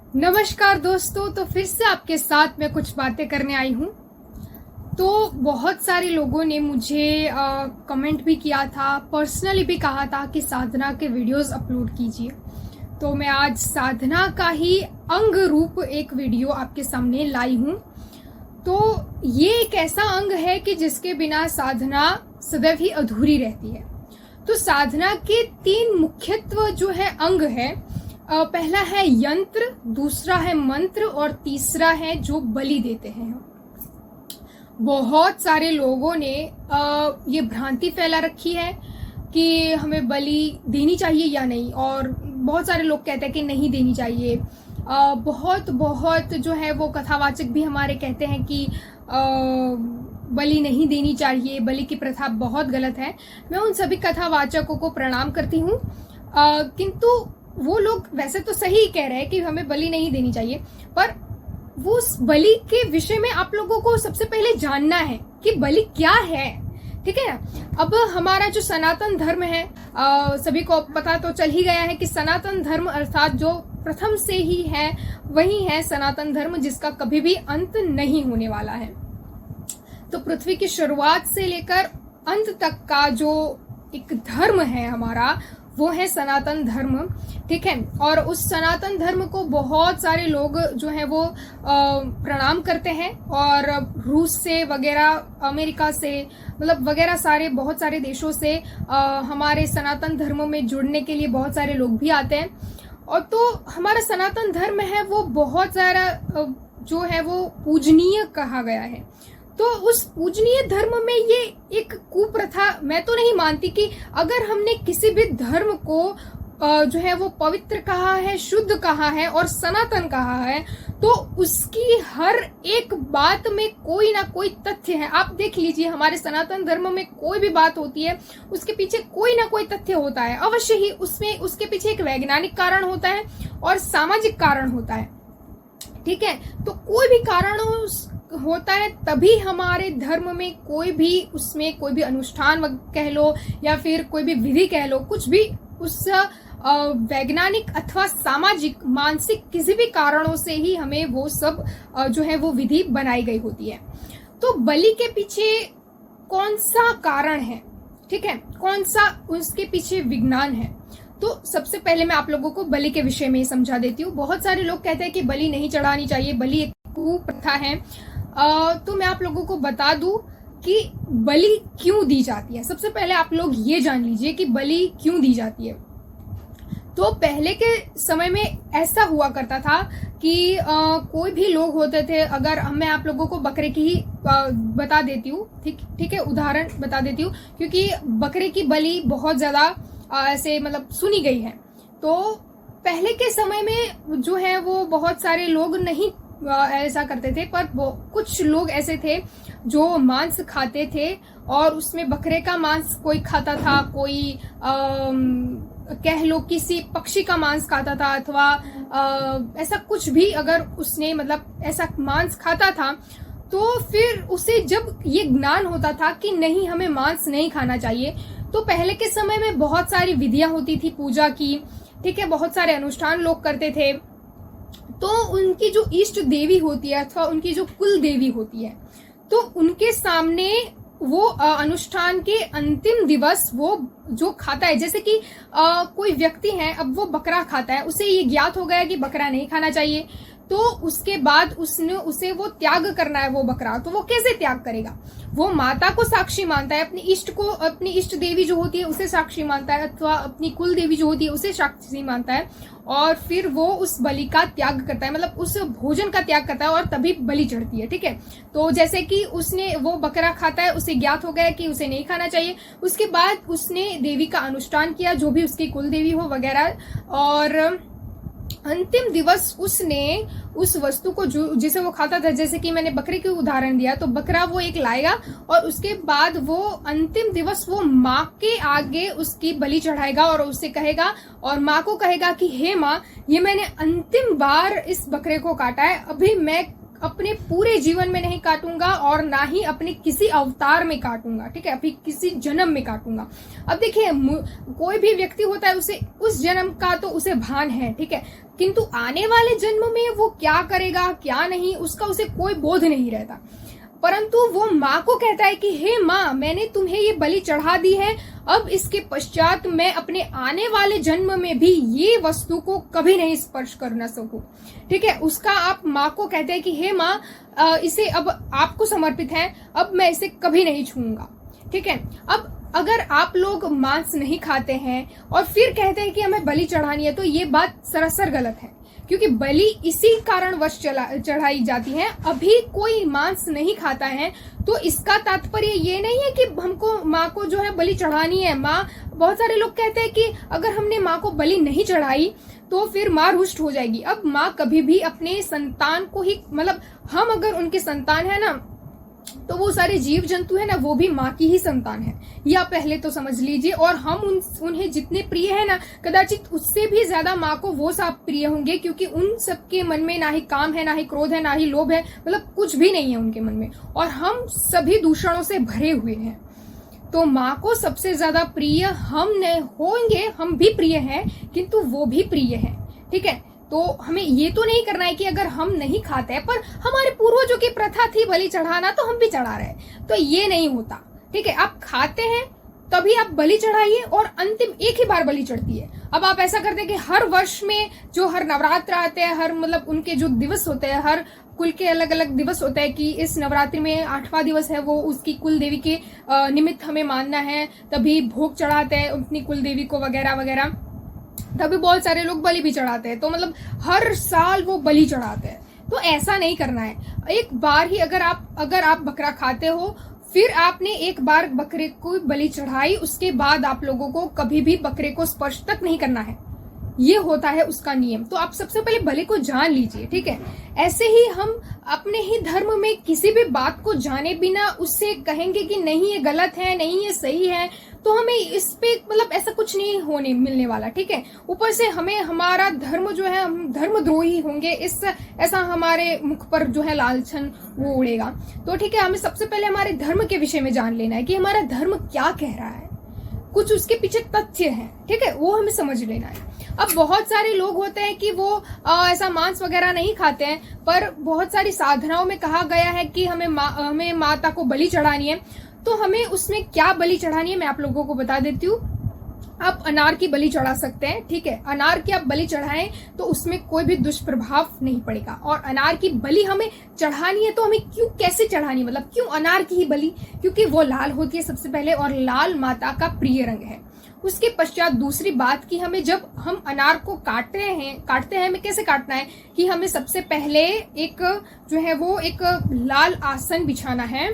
नमस्कार दोस्तों। तो फिर से आपके साथ मैं कुछ बातें करने आई हूँ। तो बहुत सारे लोगों ने मुझे कमेंट भी किया था, पर्सनली भी कहा था कि साधना के वीडियोस अपलोड कीजिए। तो मैं आज साधना का ही अंग रूप एक वीडियो आपके सामने लाई हूँ। तो ये एक ऐसा अंग है कि जिसके बिना साधना सदैव ही अधूरी रहती है। तो साधना के 3 मुख्यत्व जो है अंग है, पहला है यंत्र, दूसरा है मंत्र और तीसरा है जो बलि देते हैं। बहुत सारे लोगों ने ये भ्रांति फैला रखी है कि हमें बलि देनी चाहिए या नहीं, और बहुत सारे लोग कहते हैं कि नहीं देनी चाहिए। बहुत जो है वो कथावाचक भी हमारे कहते हैं कि बलि नहीं देनी चाहिए, बलि की प्रथा बहुत गलत है। मैं उन सभी कथावाचकों को प्रणाम करती हूँ, किंतु वो लोग वैसे तो सही कह रहे हैं कि हमें बलि नहीं देनी चाहिए, पर वो उस बलि के विषय में आप लोगों को सबसे पहले जानना है कि बलि क्या है। ठीक है, अब हमारा जो सनातन धर्म है, सभी को पता तो चल ही गया है कि सनातन धर्म अर्थात जो प्रथम से ही है वही है सनातन धर्म, जिसका कभी भी अंत नहीं होने वाला है। तो पृथ्वी की शुरुआत से लेकर अंत तक का जो एक धर्म है हमारा, वो है सनातन धर्म। ठीक है, और उस सनातन धर्म को बहुत सारे लोग जो है वो प्रणाम करते हैं, और रूस से वगैरह, अमेरिका से, मतलब वगैरह सारे बहुत सारे देशों से हमारे सनातन धर्म में जुड़ने के लिए बहुत सारे लोग भी आते हैं। और तो हमारा सनातन धर्म है वो बहुत सारा जो है वो पूजनीय कहा गया है। तो उस पूजनीय धर्म में ये एक कुप्रथा मैं तो नहीं मानती कि अगर हमने किसी भी धर्म को जो है वो पवित्र कहा है, शुद्ध कहा है और सनातन कहा है, तो उसकी हर एक बात में कोई ना कोई तथ्य है। आप देख लीजिए, हमारे सनातन धर्म में कोई भी बात होती है उसके पीछे कोई ना कोई तथ्य होता है अवश्य ही। उसमें उसके पीछे एक वैज्ञानिक कारण होता है और सामाजिक कारण होता है। ठीक है, तो कोई भी कारण होता है तभी हमारे धर्म में कोई भी, उसमें कोई भी अनुष्ठान कह लो या फिर कोई भी विधि कह लो, कुछ भी उस वैज्ञानिक अथवा सामाजिक, मानसिक किसी भी कारणों से ही हमें वो सब जो है वो विधि बनाई गई होती है। तो बलि के पीछे कौन सा कारण है, ठीक है, कौन सा उसके पीछे विज्ञान है, तो सबसे पहले मैं आप लोगों को बलि के विषय में समझा देती हूँ। बहुत सारे लोग कहते हैं कि बलि नहीं चढ़ानी चाहिए, बलि एक कुप्रथा है। तो मैं आप लोगों को बता दूं कि बलि क्यों दी जाती है। सबसे पहले आप लोग ये जान लीजिए कि बलि क्यों दी जाती है। तो पहले के समय में ऐसा हुआ करता था कि कोई भी लोग होते थे, अगर मैं आप लोगों को बकरे की ही बता देती हूँ, ठीक है, उदाहरण बता देती हूँ, क्योंकि बकरे की बलि बहुत ज्यादा ऐसे मतलब सुनी गई है। तो पहले के समय में जो है वो बहुत सारे लोग नहीं ऐसा करते थे, पर कुछ लोग ऐसे थे जो मांस खाते थे, और उसमें बकरे का मांस कोई खाता था, कोई कह लो किसी पक्षी का मांस खाता था, अथवा ऐसा कुछ भी अगर उसने मतलब ऐसा मांस खाता था, तो फिर उसे जब ये ज्ञान होता था कि नहीं, हमें मांस नहीं खाना चाहिए, तो पहले के समय में बहुत सारी विधियां होती थी पूजा की। ठीक है, बहुत सारे अनुष्ठान लोग करते थे। तो उनकी जो इष्ट देवी होती है अथवा उनकी जो कुल देवी होती है, तो उनके सामने वो अनुष्ठान के अंतिम दिवस वो जो खाता है, जैसे कि कोई व्यक्ति है, अब वो बकरा खाता है, उसे ये ज्ञात हो गया कि बकरा नहीं खाना चाहिए, तो उसके बाद उसे वो त्याग करना है वो बकरा। तो वो कैसे त्याग करेगा? वो माता को साक्षी मानता है, अपनी इष्ट को, अपनी इष्ट देवी जो होती है उसे साक्षी मानता है, अथवा अपनी कुल देवी जो होती है उसे साक्षी मानता है, और फिर वो उस बलि का त्याग करता है, मतलब उस भोजन का त्याग करता है, और तभी बलि चढ़ती है। ठीक है, तो जैसे कि उसने वो बकरा खाता है, उसे ज्ञात हो गया कि उसे नहीं खाना चाहिए, उसके बाद उसने देवी का अनुष्ठान किया, जो भी उसकी कुल देवी हो वगैरह, और अंतिम दिवस उसने उस वस्तु को जिसे वो खाता था, जैसे कि मैंने बकरे की उदाहरण दिया, तो बकरा वो एक लाएगा और उसके बाद वो अंतिम दिवस वो माँ के आगे उसकी बलि चढ़ाएगा और उससे कहेगा, और माँ को कहेगा कि हे माँ, ये मैंने अंतिम बार इस बकरे को काटा है, अभी मैं अपने पूरे जीवन में नहीं काटूंगा और ना ही अपने किसी अवतार में काटूंगा, ठीक है, अभी किसी जन्म में काटूंगा। अब देखिए, कोई भी व्यक्ति होता है उसे उस जन्म का तो उसे भान है, ठीक है, किंतु आने वाले जन्म में वो क्या करेगा क्या नहीं उसका उसे कोई बोध नहीं रहता। परंतु वो माँ को कहता है कि हे माँ, मैंने तुम्हें ये बलि चढ़ा दी है, अब इसके पश्चात मैं अपने आने वाले जन्म में भी ये वस्तु को कभी नहीं स्पर्श कर न सकूं, ठीक है। उसका आप माँ को कहते हैं कि हे माँ, इसे अब आपको समर्पित है, अब मैं इसे कभी नहीं छूऊंगा, ठीक है। अब अगर आप लोग मांस नहीं खाते हैं और फिर कहते हैं कि हमें बलि चढ़ानी है, तो ये बात सरासर गलत है, क्योंकि बलि इसी कारणवश चढ़ाई जाती है। अभी कोई मांस नहीं खाता है तो इसका तात्पर्य ये नहीं है कि हमको माँ को जो है बलि चढ़ानी है। बहुत सारे लोग कहते हैं कि अगर हमने माँ को बलि नहीं चढ़ाई तो फिर माँ रुष्ट हो जाएगी। अब माँ कभी भी अपने संतान को ही, मतलब हम अगर उनके संतान है ना, तो वो सारे जीव जंतु है ना, वो भी माँ की ही संतान है, या पहले तो समझ लीजिए। और हम उन्हें जितने प्रिय है ना, कदाचित उससे भी ज्यादा माँ को वो सब प्रिय होंगे, क्योंकि उन सबके मन में ना ही काम है, ना ही क्रोध है, ना ही लोभ है, मतलब कुछ भी नहीं है उनके मन में, और हम सभी दूषणों से भरे हुए हैं। तो माँ को सबसे ज्यादा प्रिय हम होंगे, हम भी प्रिय हैं, किंतु वो भी प्रिय है, ठीक है। तो हमें ये तो नहीं करना है कि अगर हम नहीं खाते हैं, पर हमारे पूर्वजों की प्रथा थी बलि चढ़ाना, तो हम भी चढ़ा रहे हैं, तो ये नहीं होता, ठीक है। आप खाते हैं तभी आप बलि चढ़ाइए, और अंतिम एक ही बार बलि चढ़ती है। अब आप ऐसा करते हैं कि हर वर्ष में जो हर नवरात्र आते हैं, हर मतलब उनके जो दिवस होते हैं, हर कुल के अलग अलग दिवस होते हैं कि इस नवरात्रि में 8वां दिवस है, वो उसकी कुल देवी के निमित्त हमें मानना है, तभी भोग चढ़ाते हैं अपनी कुल देवी को वगैरह वगैरह, तभी बहुत सारे लोग बलि भी चढ़ाते हैं। तो मतलब हर साल वो बलि चढ़ाते हैं, तो ऐसा नहीं करना है। एक बार ही अगर आप बकरा खाते हो, फिर आपने एक बार बकरे को बलि चढ़ाई, उसके बाद आप लोगों को कभी भी बकरे को स्पर्श तक नहीं करना है, ये होता है उसका नियम। तो आप सबसे पहले बलि को जान लीजिए, ठीक है। ऐसे ही हम अपने ही धर्म में किसी भी बात को जाने बिना उससे कहेंगे कि नहीं ये गलत है, नहीं ये सही है, तो हमें इस पे मतलब ऐसा कुछ नहीं होने मिलने वाला, ठीक है। ऊपर से हमें हमारा धर्म जो है, हम धर्मद्रोही होंगे, इस ऐसा हमारे मुख पर जो है लालछन वो उड़ेगा। तो ठीक है, हमें सबसे पहले हमारे धर्म के विषय में जान लेना है कि हमारा धर्म क्या कह रहा है, कुछ उसके पीछे तथ्य है, ठीक है, वो हमें समझ लेना है। अब बहुत सारे लोग होते हैं कि वो ऐसा मांस वगैरह नहीं खाते हैं, पर बहुत सारी साधनाओं में कहा गया है कि हमें माता को बलि चढ़ानी है। तो हमें उसमें क्या बलि चढ़ानी है मैं आप लोगों को बता देती हूँ। आप अनार की बलि चढ़ा सकते हैं, ठीक है। अनार की आप बलि चढ़ाएं तो उसमें कोई भी दुष्प्रभाव नहीं पड़ेगा। और अनार की बलि हमें चढ़ानी है तो हमें कैसे चढ़ानी, मतलब क्यों अनार की ही बलि, क्योंकि वो लाल होती है सबसे पहले, और लाल माता का प्रिय रंग है। उसके पश्चात दूसरी बात कि हमें जब हम अनार को काटते हैं हमें कैसे काटना है कि हमें सबसे पहले एक जो है वो एक लाल आसन बिछाना है।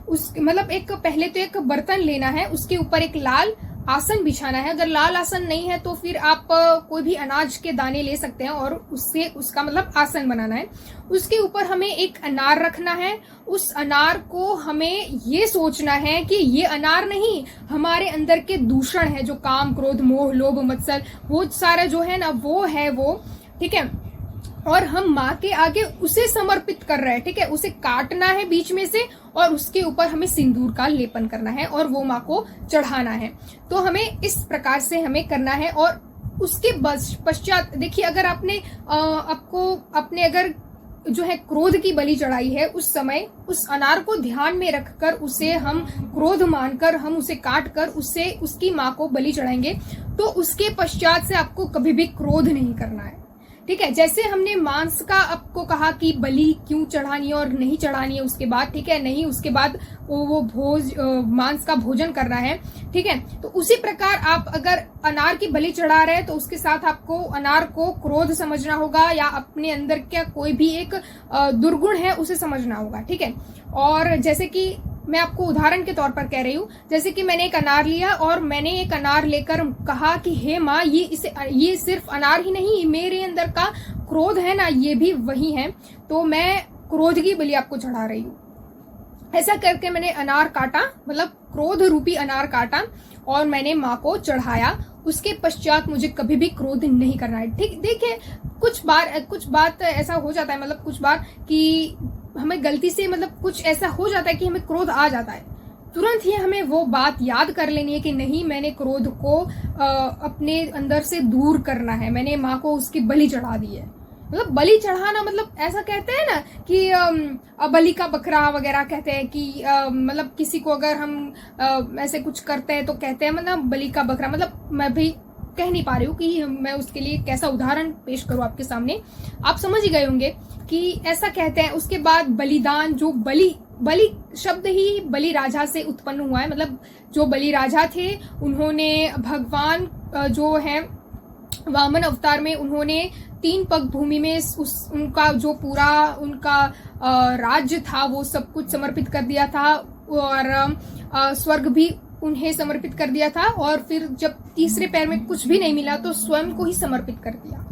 मतलब एक पहले तो एक बर्तन लेना है, उसके ऊपर एक लाल आसन बिछाना है। अगर लाल आसन नहीं है तो फिर आप कोई भी अनाज के दाने ले सकते हैं और उससे उसका मतलब आसन बनाना है। उसके ऊपर हमें एक अनार रखना है। उस अनार को हमें ये सोचना है कि ये अनार नहीं, हमारे अंदर के दूषण है, जो काम क्रोध मोह लोभ मत्सर वो सारा जो है ना वो है वो, ठीक है। और हम माँ के आगे उसे समर्पित कर रहे हैं, ठीक है। उसे काटना है बीच में से और उसके ऊपर हमें सिंदूर का लेपन करना है और वो माँ को चढ़ाना है। तो हमें इस प्रकार से हमें करना है। और उसके पश्चात देखिए, अगर आपने अगर जो है क्रोध की बलि चढ़ाई है, उस समय उस अनार को ध्यान में रखकर उसे हम क्रोध मानकर हम उसे काट कर उससे उसकी माँ को बलि चढ़ाएंगे, तो उसके पश्चात से आपको कभी भी क्रोध नहीं करना है, ठीक है। जैसे हमने मांस का आपको कहा कि बलि क्यों चढ़ानी है और नहीं चढ़ानी है उसके बाद, ठीक है, नहीं उसके बाद वो मांस का भोजन करना है, ठीक है। तो उसी प्रकार आप अगर अनार की बलि चढ़ा रहे हैं तो उसके साथ आपको अनार को क्रोध समझना होगा या अपने अंदर क्या कोई भी एक दुर्गुण है उसे समझना होगा, ठीक है। और जैसे कि मैं आपको उदाहरण के तौर पर कह रही हूँ, जैसे कि मैंने एक अनार लिया और मैंने एक अनार लेकर कहा कि हे माँ, ये सिर्फ अनार ही नहीं, मेरे अंदर का क्रोध है ना ये भी वही है, तो मैं क्रोध की बलि आपको चढ़ा रही हूँ। ऐसा करके मैंने अनार काटा, मतलब क्रोध रूपी अनार काटा और मैंने माँ को चढ़ाया। उसके पश्चात मुझे कभी भी क्रोध नहीं करना है, ठीक। देखिए कुछ बात ऐसा हो जाता है, मतलब कुछ बार कि हमें गलती से मतलब कुछ ऐसा हो जाता है कि हमें क्रोध आ जाता है, तुरंत ही हमें वो बात याद कर लेनी है कि नहीं, मैंने क्रोध को अपने अंदर से दूर करना है, मैंने माँ को उसकी बलि चढ़ा दी है। मतलब बलि चढ़ाना मतलब ऐसा कहते हैं ना कि बलि का बकरा वगैरह कहते हैं कि मतलब किसी को अगर हम ऐसे कुछ करते हैं तो कहते हैं मतलब बलि का बकरा। मतलब मैं भी कह नहीं पा रही हूँ कि मैं उसके लिए कैसा उदाहरण पेश करूँ आपके सामने, आप समझ ही गए होंगे कि ऐसा कहते हैं। उसके बाद बलिदान, जो बलि शब्द ही बलि राजा से उत्पन्न हुआ है। मतलब जो बलि राजा थे उन्होंने भगवान जो है वामन अवतार में उन्होंने 3 पग भूमि में उनका जो पूरा उनका राज्य था वो सब कुछ समर्पित कर दिया था, और स्वर्ग भी उन्हें समर्पित कर दिया था, और फिर जब तीसरे पैर में कुछ भी नहीं मिला तो स्वयं को ही समर्पित कर दिया।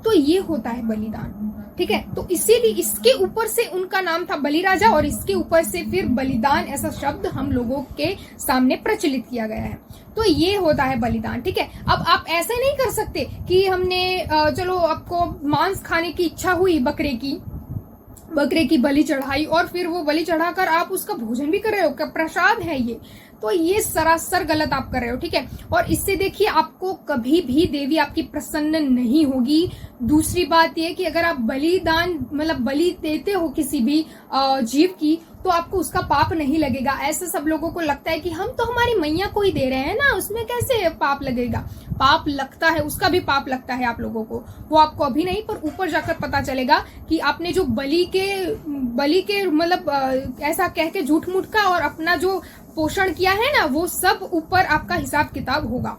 तो ये होता है बलिदान, ठीक है। तो इसीलिए इसके ऊपर से उनका नाम था बलि राजा, और इसके ऊपर से फिर बलिदान ऐसा शब्द हम लोगों के सामने प्रचलित किया गया है। तो ये होता है बलिदान, ठीक है। अब आप ऐसे नहीं कर सकते कि हमने चलो आपको मांस खाने की इच्छा हुई, बकरे की बलि चढ़ाई, और फिर वो बलि चढ़ाकर आप उसका भोजन भी कर रहे हो, क्या प्रसाद है ये, तो ये सरासर गलत आप कर रहे हो, ठीक है। और इससे देखिए आपको कभी भी देवी आपकी प्रसन्न नहीं होगी। दूसरी बात ये कि अगर आप बलिदान मतलब बलि देते हो किसी भी जीव की, तो आपको उसका पाप नहीं लगेगा। ऐसा सब लोगों को लगता है कि हम तो हमारी मैया को ही दे रहे हैं ना, उसमें कैसे पाप लगेगा। पाप लगता है, उसका भी पाप लगता है आप लोगों को, वो आपको अभी नहीं पर ऊपर जाकर पता चलेगा कि आपने जो बलि के मतलब ऐसा कह के झूठ मूठ का और अपना जो पोषण किया है ना, वो सब ऊपर आपका हिसाब किताब होगा,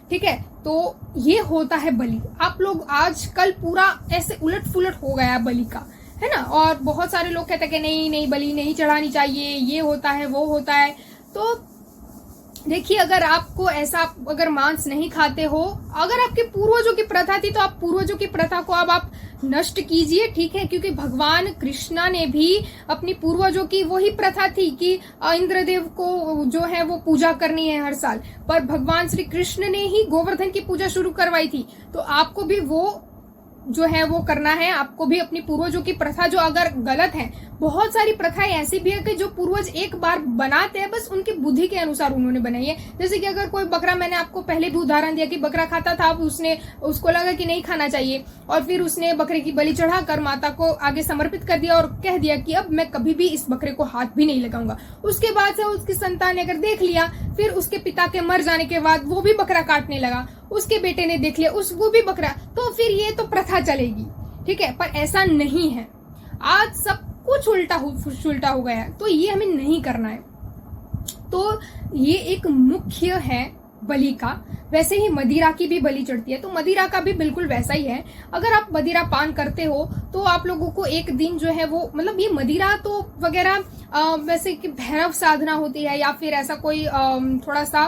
ठीक है। तो ये होता है बलि। आप लोग आजकल पूरा ऐसे उलट फुलट हो गया बलि का, है ना। और बहुत सारे लोग कहते हैं कि नहीं बलि नहीं चढ़ानी चाहिए, ये होता है वो होता है। तो देखिए अगर आपको ऐसा, अगर मांस नहीं खाते हो, अगर आपके पूर्वजों की प्रथा थी तो आप पूर्वजों की प्रथा को अब आप नष्ट कीजिए, ठीक है। क्योंकि भगवान कृष्णा ने भी अपनी पूर्वजों की वही प्रथा थी कि इंद्रदेव को जो है वो पूजा करनी है हर साल, पर भगवान श्री कृष्ण ने ही गोवर्धन की पूजा शुरू करवाई थी। तो आपको भी वो जो है वो करना है, आपको भी अपनी पूर्वजों की प्रथा जो अगर गलत है, बहुत सारी प्रथाएं ऐसी भी है कि जो पूर्वज एक बार बनाते हैं, बस उनकी बुद्धि के अनुसार उन्होंने बनाई है। जैसे कि अगर कोई बकरा, मैंने आपको पहले भी उदाहरण दिया कि बकरा खाता था, अब उसको लगा कि नहीं खाना चाहिए, और फिर उसने बकरे की बलि चढ़ाकर माता को आगे समर्पित कर दिया और कह दिया कि अब मैं कभी भी इस बकरे को हाथ भी नहीं लगाऊंगा। उसके बाद से उसकी संतान ने अगर देख लिया, फिर उसके पिता के मर जाने के बाद वो भी बकरा काटने लगा, उसके बेटे ने देख लिया वो भी बकरा, तो फिर ये तो प्रथा चलेगी, ठीक है। पर ऐसा नहीं है, आज सब कुछ उल्टा हो गया है, तो ये हमें नहीं करना है। तो ये एक मुख्य है बलि का। वैसे ही मदिरा की भी बलि चढ़ती है, तो मदिरा का भी बिल्कुल वैसा ही है। अगर आप मदिरा पान करते हो तो आप लोगों को एक दिन जो है वो, मतलब ये मदिरा तो वगैरह वैसे कि भैरव साधना होती है, या फिर ऐसा कोई थोड़ा सा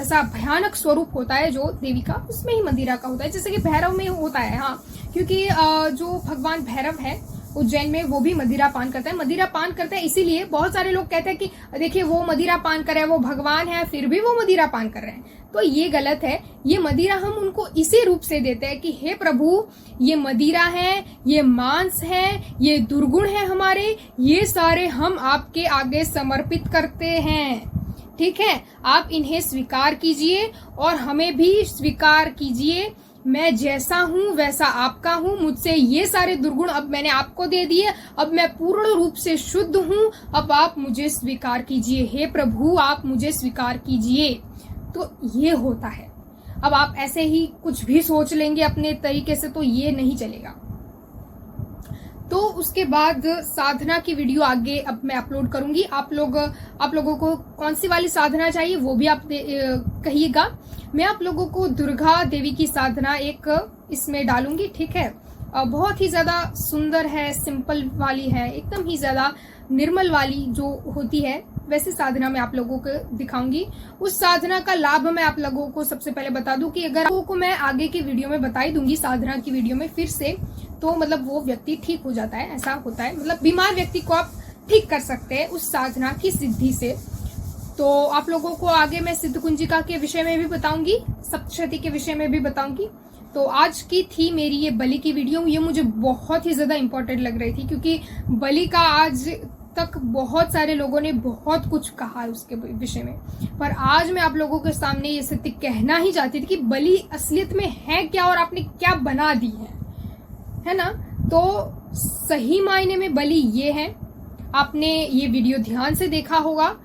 ऐसा भयानक स्वरूप होता है जो देवी का, उसमें ही मदिरा का होता है। जैसे कि भैरव में होता है, हाँ, क्योंकि जो भगवान भैरव है उज्जैन में, वो भी मदिरा पान करता है। मदिरा पान करता है इसीलिए बहुत सारे लोग कहते हैं कि देखिए वो मदिरा पान कर रहे हैं, वो भगवान है फिर भी वो मदिरा पान कर रहे हैं, तो ये गलत है। ये मदिरा हम उनको इसी रूप से देते हैं कि हे प्रभु, ये मदिरा है, ये मांस है, ये दुर्गुण है हमारे, ये सारे हम आपके आगे समर्पित करते हैं, ठीक है। आप इन्हें स्वीकार कीजिए और हमें भी स्वीकार कीजिए। मैं जैसा हूं वैसा आपका हूं, मुझसे ये सारे दुर्गुण अब मैंने आपको दे दिए, अब मैं पूर्ण रूप से शुद्ध हूं, अब आप मुझे स्वीकार कीजिए, हे प्रभु आप मुझे स्वीकार कीजिए। तो ये होता है। अब आप ऐसे ही कुछ भी सोच लेंगे अपने तरीके से तो ये नहीं चलेगा। तो उसके बाद साधना की वीडियो आगे अब मैं अपलोड करूंगी। आप लोगों को कौन सी वाली साधना चाहिए वो भी आप कहिएगा। मैं आप लोगों को दुर्गा देवी की साधना एक इसमें डालूंगी, ठीक है। बहुत ही ज्यादा सुंदर है, सिंपल वाली है, एकदम ही ज्यादा निर्मल वाली जो होती है वैसे साधना मैं आप लोगों को दिखाऊंगी। उस साधना का लाभ मैं आप लोगों को सबसे पहले बता दूं कि अगर लोगों को मैं आगे की वीडियो में बता ही दूंगी, साधना की वीडियो में फिर से, तो मतलब वो व्यक्ति ठीक हो जाता है, ऐसा होता है। मतलब बीमार व्यक्ति को आप ठीक कर सकते हैं उस साधना की सिद्धि से। तो आप लोगों को आगे मैं सिद्ध कुंजिका के विषय में भी बताऊंगी, सप्तशती के विषय में भी बताऊंगी। तो आज की थी मेरी ये बलि की वीडियो। ये मुझे बहुत ही ज़्यादा इम्पोर्टेंट लग रही थी क्योंकि बलि का आज तक बहुत सारे लोगों ने बहुत कुछ कहा है उसके विषय में, पर आज मैं आप लोगों के सामने ये सत्य कहना ही चाहती थी कि बलि असलियत में है क्या और आपने क्या बना दी है ना। तो सही मायने में बलि ये है। आपने ये वीडियो ध्यान से देखा होगा,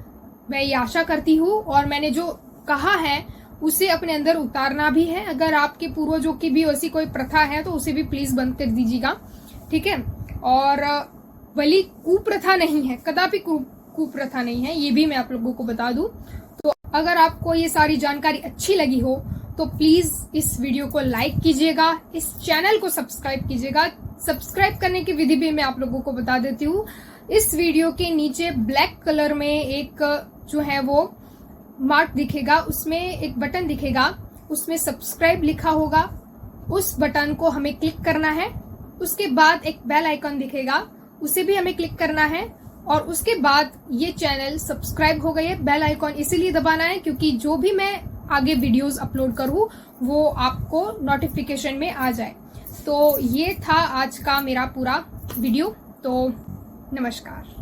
मैं ये आशा करती हूँ, और मैंने जो कहा है उसे अपने अंदर उतारना भी है। अगर आपके पूर्वजों की भी ऐसी कोई प्रथा है तो उसे भी प्लीज बंद कर दीजिएगा, ठीक है। और बलि कुप्रथा नहीं है, कदापि कुप्रथा नहीं है, ये भी मैं आप लोगों को बता दूं। तो अगर आपको ये सारी जानकारी अच्छी लगी हो तो प्लीज इस वीडियो को लाइक कीजिएगा, इस चैनल को सब्सक्राइब कीजिएगा। सब्सक्राइब करने की विधि भी मैं आप लोगों को बता देती हूँ। इस वीडियो के नीचे ब्लैक कलर में एक जो है वो मार्क दिखेगा, उसमें एक बटन दिखेगा, उसमें सब्सक्राइब लिखा होगा। उस बटन को हमें क्लिक करना है। उसके बाद एक बेल आइकन दिखेगा, उसे भी हमें क्लिक करना है। और उसके बाद ये चैनल सब्सक्राइब हो गई है। बेल आइकन इसीलिए दबाना है क्योंकि जो भी मैं आगे वीडियोस अपलोड करूँ वो आपको नोटिफिकेशन में आ जाए। तो ये था आज का मेरा पूरा वीडियो। तो नमस्कार।